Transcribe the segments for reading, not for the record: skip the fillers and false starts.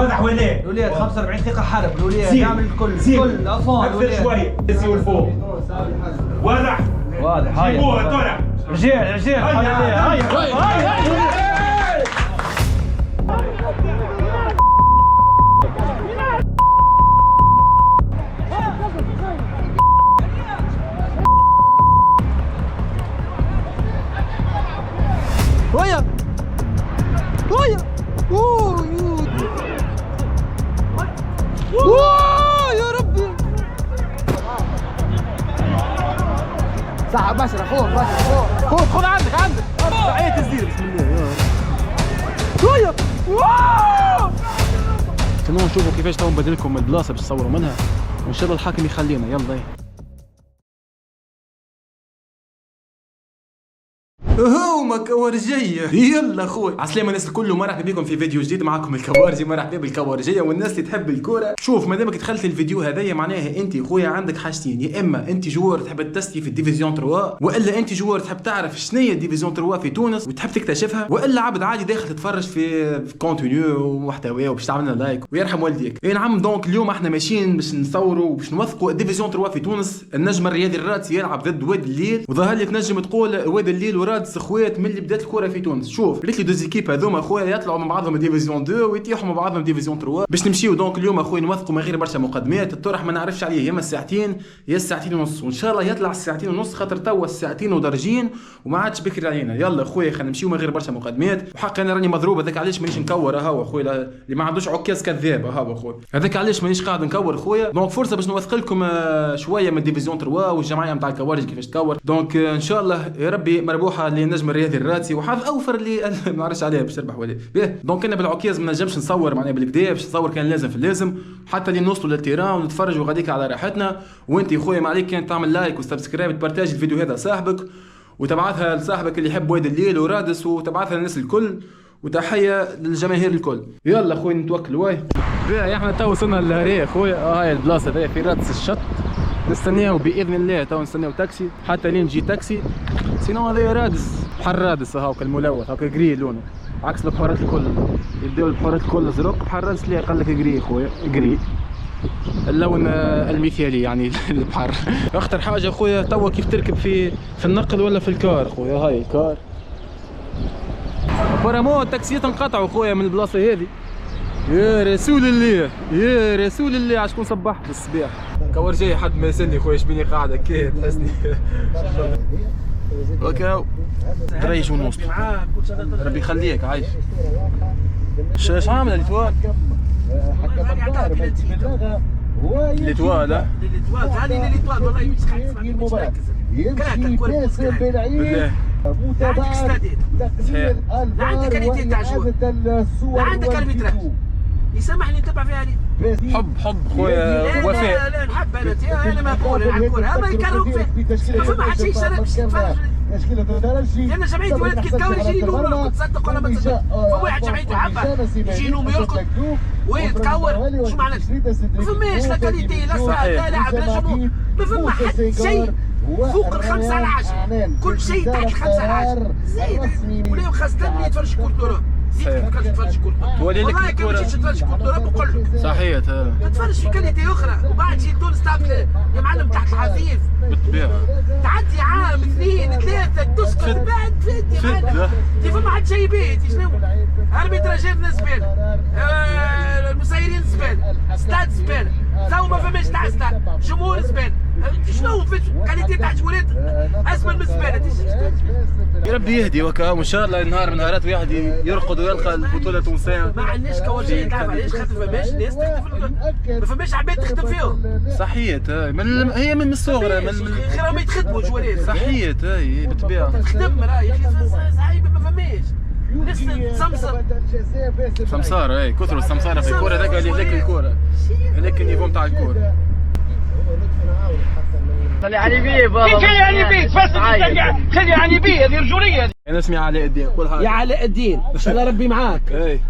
واضح ولا؟ الولاد 45 دقيقة حرب، الولاد يعمل الكل الكل افون اكثر شوية يسيو الفوق. واضح؟ واضح. هاي جيبوها طلع. رجال هاي ويا يا ربي صح بشرة خذ عندك تعية تسديد بسم الله يا خلونا نشوفوا كيفاش تو نبدل لكم البلاصة باش تصوروا منها وان شاء الله الحاكم يخلينا. يلا هما كوارجية. يلا خويا عسلامة الناس الكل ومرحبا بكم في فيديو جديد. معكم الكوارجي. مرحبا بالكوارجية والناس اللي تحب الكورة. شوف مادامك دخلت الفيديو هذايا معناها انت خويا عندك حاجتين، يا اما انت جوار تحب تستي في الديفيزيون 3 والا انت جوار تحب تعرف شنو هي الديفيزيون 3 في تونس وتحب تكتشفها، والا عبد عادي داخل تتفرج في كونتينيو ومحتوى وباش تعمل لنا لايك ويرحم والديك. اي نعم دونك اليوم احنا ماشيين باش نصوروا وباش نوثقوا الديفيزيون 3 في تونس. النجم الرياضي الرادس يلعب ضد واد الليل، وظهر لي تنجم تقول واد الليل ورادس اخوات من بدات الكره في تونس. شوف قلت لي دوز ايكيب هذوما اخويا يطلعوا من بعضهم ديفيزيون 2 ويتيحوا من بعضهم ديفيزيون 3 باش نمشيو. دونك اليوم اخويا نوثقوا من غير برشا مقدمات. الطرح ما نعرفش عليه، يا اما الساعتين يا الساعتين ونص، وان شاء الله يطلع الساعتين ونص خاطر توا الساعتين ودرجين وما عادش بكري علينا. يلا اخويا خلينا نمشيو من غير برشا مقدمات. وحق انا راني مضروب هذاك علاش مانيش نكور اهو اخويا اللي ما عندوش عكاز كذاب اهو اخويا هذاك علاش مانيش قاعد نكور اخويا. دونك فرصه باش نوثق لكم شويه من ديفيزيون 3 والجمعيه نتاع الكوارج كيفاش تكور. دونك ان شاء الله يا ربي مربوحه للنجم الرياضي الراتسي وحظ اوفر اللي ما نعرفش عليه باش تربح ولا بيه. دونك انا بالعكاز ما نجمش نصور معناها بالكدا باش نصور كان لازم في اللازم حتى اللي نوصلوا للتيران ونتفرجوا غاديك على راحتنا. وانت يا خويا ما عليك كان تعمل لايك وسبسكرايب تبارتاج الفيديو هذا صاحبك وتبعثها لصاحبك اللي يحب واد الليل ورادس وتبعثها للناس الكل وتحيه للجماهير الكل. يلا خويا نتوكلوا واي بيه. احنا تو وصلنا للهريه خويا. هاي البلاصه هذه في رادس الشط نستناو باذن الله. تو نستناو تاكسي حتى لين يجي تاكسي. سينو هذا رادس بحر رادس هاكا الملوث هاكا جري لونه عكس البحورات الكل. يبداو البحورات الكل زرق، بحر رادس اللي قال لك جري خويا جري اللون المثالي يعني البحر. اخطر حاجه خويا توا كيف تركب في النقل ولا في الكار خويا. هاي الكار برامو التاكسيات انقطعوا خويا من البلاصه هذه. يا رسول الله يا رسول الله عشكون صبحت الصباح. كور جاي حد ما يسالني خويا شبيني قاعده كي تحسني هكا دريش ونص. ربي يخليك عايش. اش عامله ليتوال؟ ليتوال لا ليتوال ثاني ليتوال والله مش قاعد تسمع مش مركز كرهت الكره بالله. عندك استعداد صحيح، لا عندك كاليتي تاع جوار، لا عندك اربيتراج يسمحني نتبع فيها لي. حب خويا وفاء. لا نحب انا ما نقول على الكره اما يكرهوا فيها ما فما حد شيء يشارك باش تتفرج. لان جمعيه ولاد كي تكون يجي يلوم يرقد تصدق ولا ما تصدق. فواحد جمعيته يحبها يجي يلوم يرقد ويتكور شو معناش ما فماش لا كاليتي لا صعد لا لاعب لا جمهور ما فما حتى شيء فوق ال5 على 10 كل شيء تحت ال5 على 10 زيد ولاو خاصة اللي يتفرج كورة أوروبا. زيد كيفاش تتفرج كورة والله كان ما تجيش تتفرج كورة أوروبا نقول لك صحيح تتفرج في كاليتي أخرى وبعد تجي تونس تعمل يا معلم تحت الحفيف بالطبيعة تعدي عام 2 3 تسكت بعد فد يا معلم فما حد شيء بيت شنو اربيتراجات زبالة المسيرين زبالة ستاد زبالة تو ما فماش تاع ستاد جمهور زبالة شنو في كاليتي تاع جمهوريات اسمى من الزبالة. يا ربي يهدي وكا وان شاء الله نهار من نهارات واحد يرقد ويلقى البطولة التونسية. ما عندناش كوارجية تعرف علاش خاطر فماش ناس تخدم ما فماش عباد تخدم فيهم صحيح. هي من الصغرى غير ما يتخدموا جوارات صحيح. هي بالطبيعة تخدم راهي صعيبة ما فماش ناس سمسار. اي كثروا السمسارة في الكورة هذاك اللي هلاك الكورة هلاك النيفو نتاع الكورة. خلي علي بيه بابا. خلي علي بيه بس خلي علي بيه، هذه رجوليه. انا اسمي علاء الدين، قول يا علاء الدين ان شاء الله ربي معاك.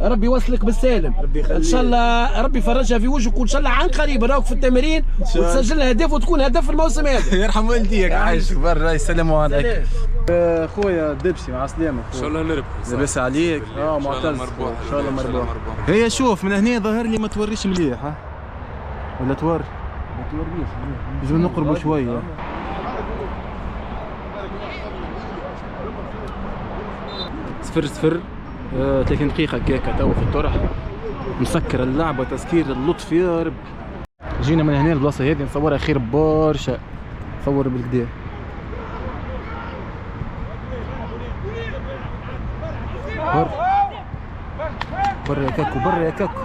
ربي يوصلك بالسالم. ربي يخليك. ان شاء الله ربي يفرجها في وجهك، وان شاء الله عن قريب نراك في التمرين وتسجل هدف وتكون هدف الموسم هذا. يرحم والديك، عايشك برا، يسلموا عليك. خويا دبسي مع السلامه. ان شاء الله نربح. لاباس عليك؟ معتز. ان شاء الله مربوح. هي شوف من هنا ظاهر لي ما توريش مليح، ها ولا توري؟ ما توريش. لازم نقربوا شويه. صفر 30 دقيقة كيكة تو في الطرح، مسكر اللعبة تسكير اللطف يا رب. جينا من هنا البلاصة هذه نصورها خير برشا، نصور بالكدا. برا يا كاكو، برا يا كاكو.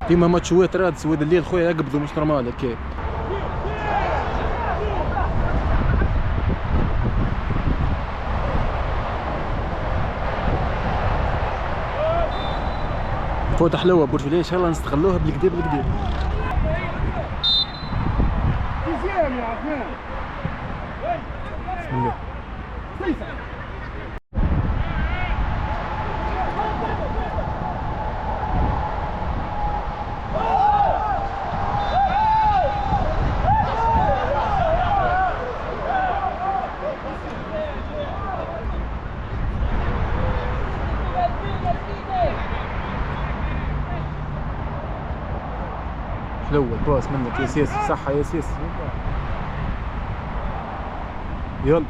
ديما ماتشوات راد سواد الليل خويا يقبضوا مش نورمال هكاك. فوت حلوه برجوليه ان شاء الله نستغلوها بالكدا بالكدا. بسم الله. حلوة الباص منك يا سياسي، صحة يا سياسي. يلا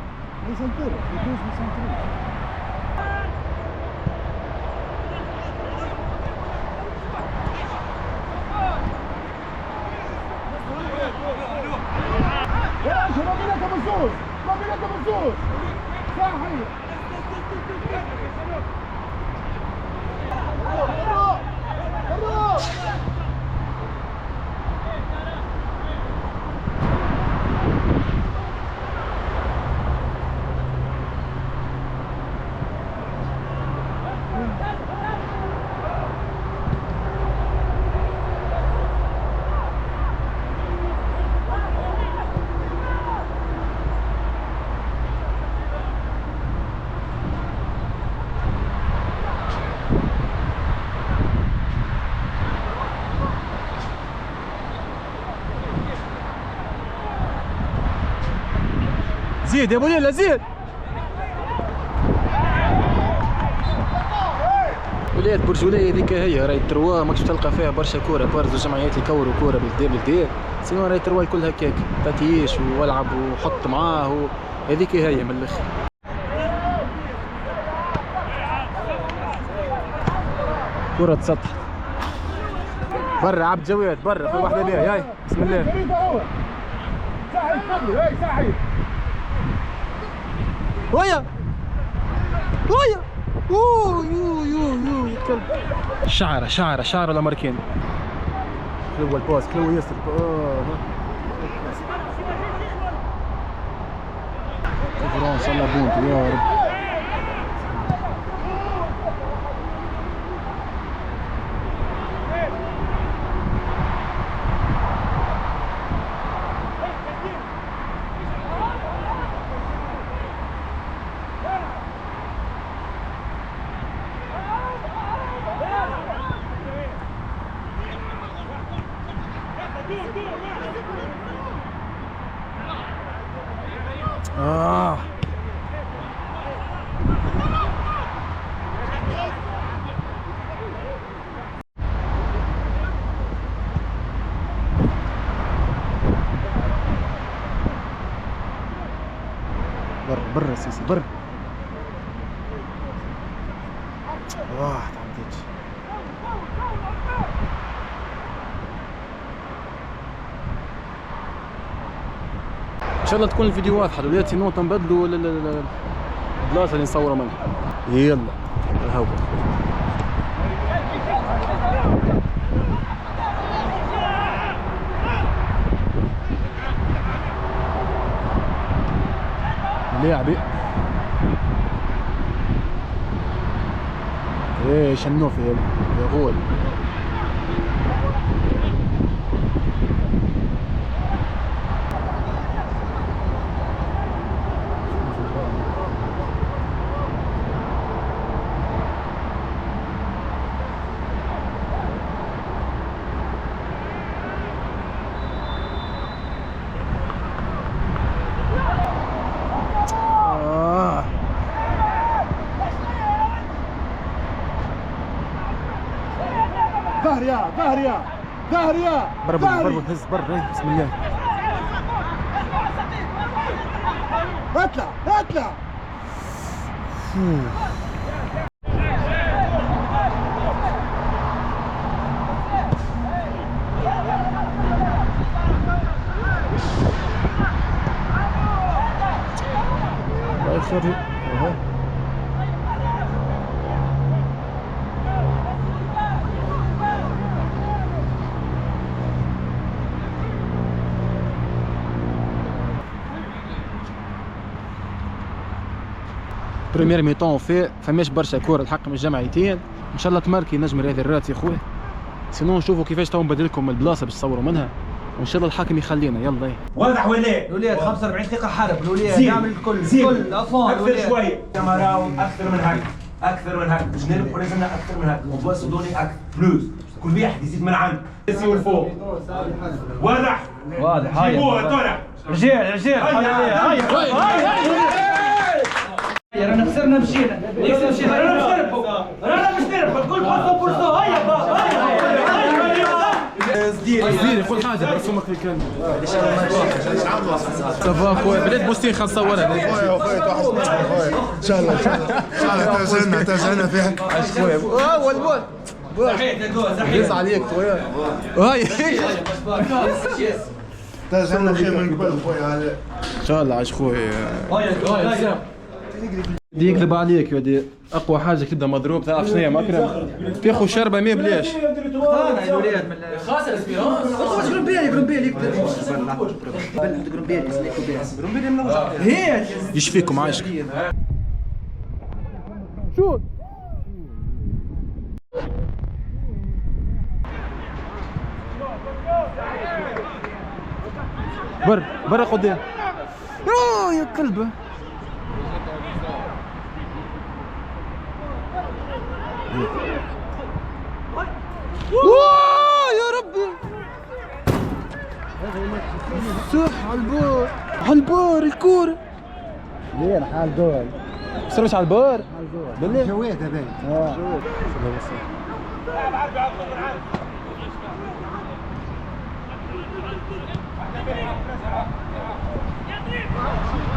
زيد يا ابو ليلى زيد. ولاد برجوليه هذيك هي راهي تروا ماكش تلقى فيها برشا كوره، بارزو جمعيات يكوروا كوره بالكدا بالكدا، سينو راهي تروا الكل هكاك تاتيش والعب وحط معاه، هذيك هي من الاخر. كرة سطح برا عبد جواد، برا في واحدة بيها. هاي بسم الله. ويا ويا يو الكلب. شعره الامريكان. كلو الباس، كلو ياسر. فرنسا الله بونتو يا رب. برا سيسي برا. تعديت. ان شاء الله تكون الفيديو واضحه، دلوقتي نقطه نبدلوا البلاصه اللي نصوروا منها. يلا الهوا. لاعبي ايه شنوفي يا غول. ظهريا بربو هز بر بسم الله. اطلع بريمير ميطون فماش برشا كورة الحق من الجمعيتين، ان شاء الله تماركي نجم هذه الرات يا خويا. سينو نشوفوا كيفاش تو نبدلكم البلاصه باش تصوروا منها، وان شاء الله الحاكم يخلينا. يلا واضح ولا؟ الولاد 45 دقيقة حرب، الولاد نعمل الكل اطفال اكثر شوية كاميرا اكثر من هكا، اكثر من هكا باش نربحوا لازمنا اكثر من هكا، وبوصلوا لي اكثر فلوس، كل واحد يزيد من عنده يسيو الفوق. واضح؟ هاي جيبوها طلع رجال هاي رانا خسرنا مشينا رانا مش نربحوا كل بورصة هيا زين كل حاجه رسومك في الكلمه صافا خويا بلاد بوستين خلص نصورها. ان شاء الله تجهنا فيها خويا والبول صحيح عليك خويا. هاي تجهنا خير من قبل خويا. ان شاء الله عاش خويا. دي يكذب عليك يا دي اقوى حاجه كده مضروب. تعرف شنو هي مكرم؟ تاخذ شربه ما بلاش. الولاد من خاسر اسمي جرومبيلي هي يشفيكم عايشك. شوت برا قدام. يا كلبه يا ربي صح على البار الكورة. وين حال دول؟ صرش على البار بالله جويتها باين.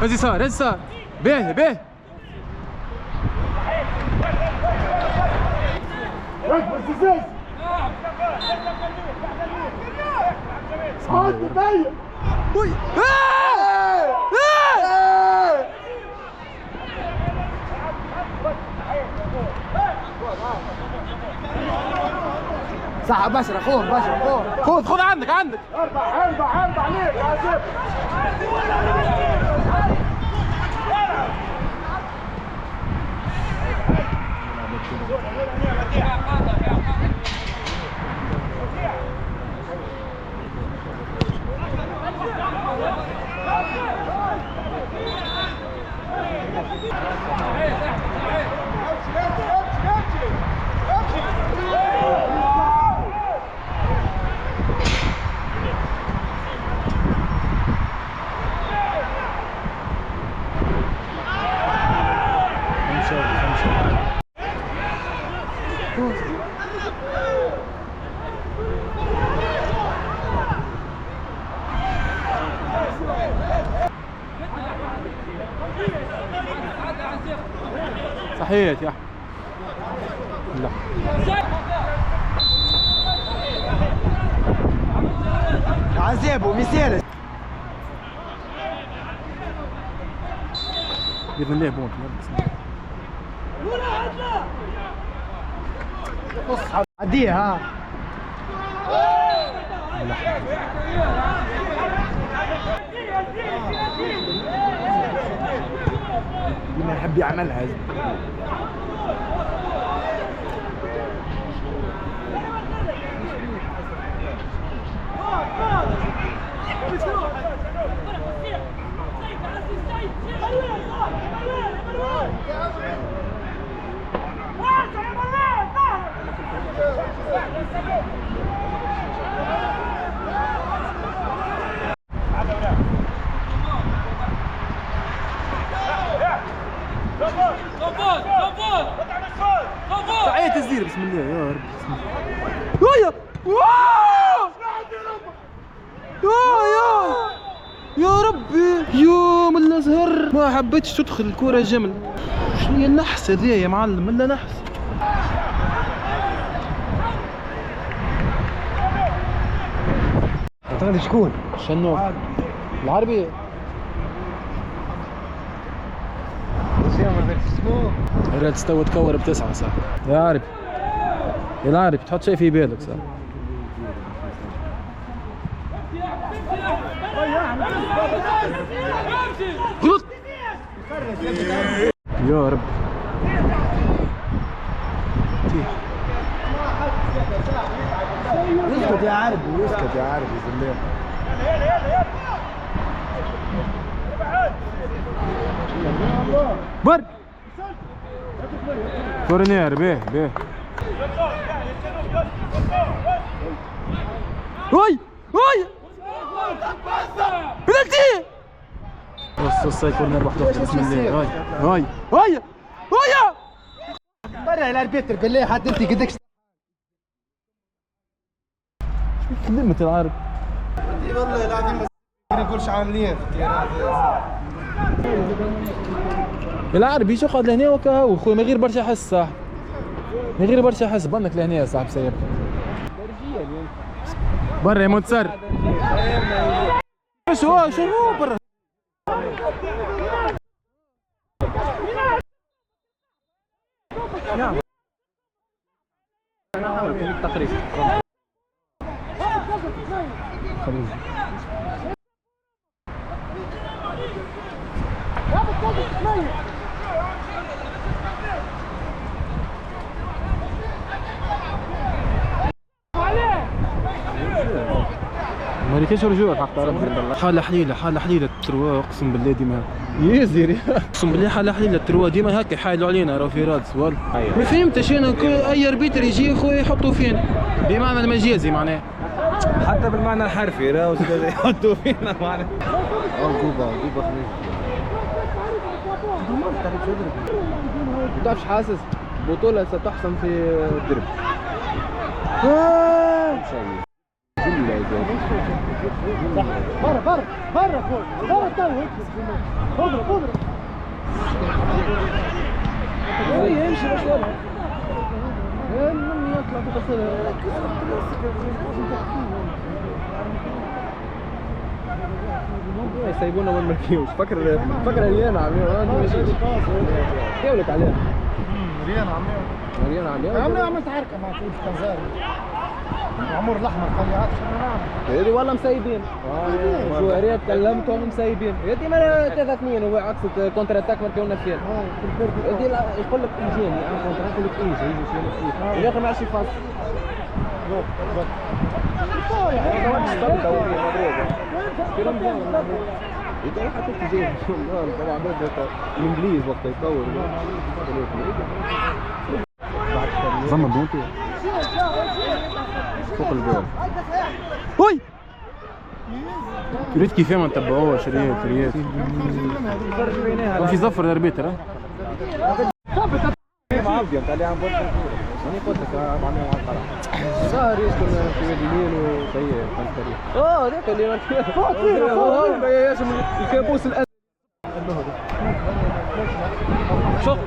هزي صار باهي صح بشرة خذ عندك اربع عليك عازب. صحيح يا احمد. لا عذابه مثال باذن الله بونت. عديها لما يحب يعملها. تعيت الزير بسم الله يا رب. بسم الله. يا ربي يا من الازهر ما حبيتش تدخل الكرة جمل. شنو هي النحس هذيا يا معلم؟ الا نحس. تعرف شكون؟ شنو؟ العربي. راد تستوى تكور ب9 صح. يا عربي يا العربي تحط شيء في بالك صح. غلط يا رب. اسكت يا عربي، اسكت يا عربي بالله. برد كورنير بيه بيه. وي وي بلنتي. بص كورنير واحد بسم الله. هاي هاي هاي برا الاربيتر بالله حتى انت قدك كلمة العرب. والله العظيم ما نقولش عاملين. العربي شو قعد لهنا وكا خويا ما غير برشا حس صح. ما غير برشا حس بنك لهنا يا صاحب سير. برا يا متسر. شو برا. نعم. انا احاول تقريبا. ما كاينش رجوع حق تعرف. حالة حليلة تروا اقسم بالله ديما يزير اقسم بالله حالة حليلة تروا ديما هكا يحايلوا علينا راهو في رادس والله. ما فهمتش انا اي اربيتر يجي خويا يحطوا فينا بمعنى المجازي معناه. حتى بالمعنى الحرفي راهو يحطوا فينا معناه. كوبا ما تعرفش حاسس بطولة ستحسم في الدرب. برا اضرب يمشي بس يطلع بتصل. يسيبونا ما نمركيوش. فكر ريان عميو انا ماشي يقولك عليها. ريان عمي عملت حركه مع فوز كنزاري عمر الاحمر قال لي عارف هذي والله مسيبين. جوهريات كلمتهم مسيبين. هذي ما 3-2 هو عكس كونتر اتاك مركونا فيها. هذي يقول لك يجيني انا كونتر يقول لك يجي شي الاخر ما عادش يفاصل. يدور حتى تجي طبعا بدأ الانجليز وقت يطور زمن بونتي فوق الجول. وي ريت كيف ما نتبعوش ريت في زفر الاربيتر ها معبي انت اللي عم بوش ماني قلت لك معناها مع القرع صار يسكن في وادي النيل وسيء فانتري ذاك اللي فاطير يا اسم الكابوس الأزرق. شوف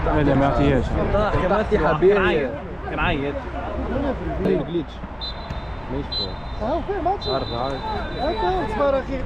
لا ما يعطيهاش كمان حبيبي كان عيط جليتش ماشي هاو في ماتش 4 صبر اخي.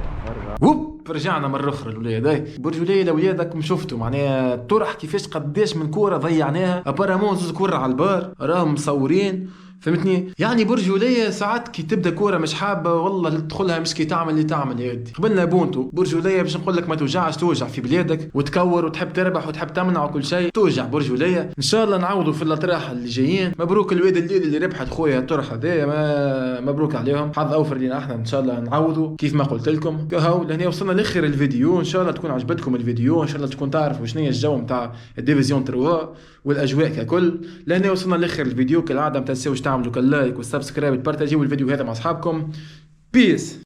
ووب رجعنا مرة أخرى الولاد. هاي برجولية لولادك شفتوا معناها طرح كيفاش قداش من كورة ضيعناها. أبارامون زوز كورة على البار راهم مصورين فهمتني؟ يعني برجولية ساعات كي تبدا كوره مش حابه والله تدخلها مش كي تعمل اللي تعمل يا ودي. قبلنا بونتو برجولية باش نقول لك ما توجعش، توجع في بلادك وتكور وتحب تربح وتحب تمنع وكل شيء، توجع برجولية. ان شاء الله نعوضوا في الاطراح اللي جايين. مبروك الواد اللي ربحت خويا الطرح هذايا، مبروك عليهم، حظ اوفر لينا احنا. ان شاء الله نعوضوا كيف ما قلت لكم. كهو لهنا وصلنا لاخر الفيديو، ان شاء الله تكون عجبتكم الفيديو، ان شاء الله تكون تعرفوا شنو هي الجو نتاع الديفيزيون 3 والاجواء ككل. لهنا وصلنا لاخر الفيديو، كالعاده ما تنساوش تعملوا اللايك والسبسكرايب وتبارطاجيو الفيديو هذا مع اصحابكم. بيس.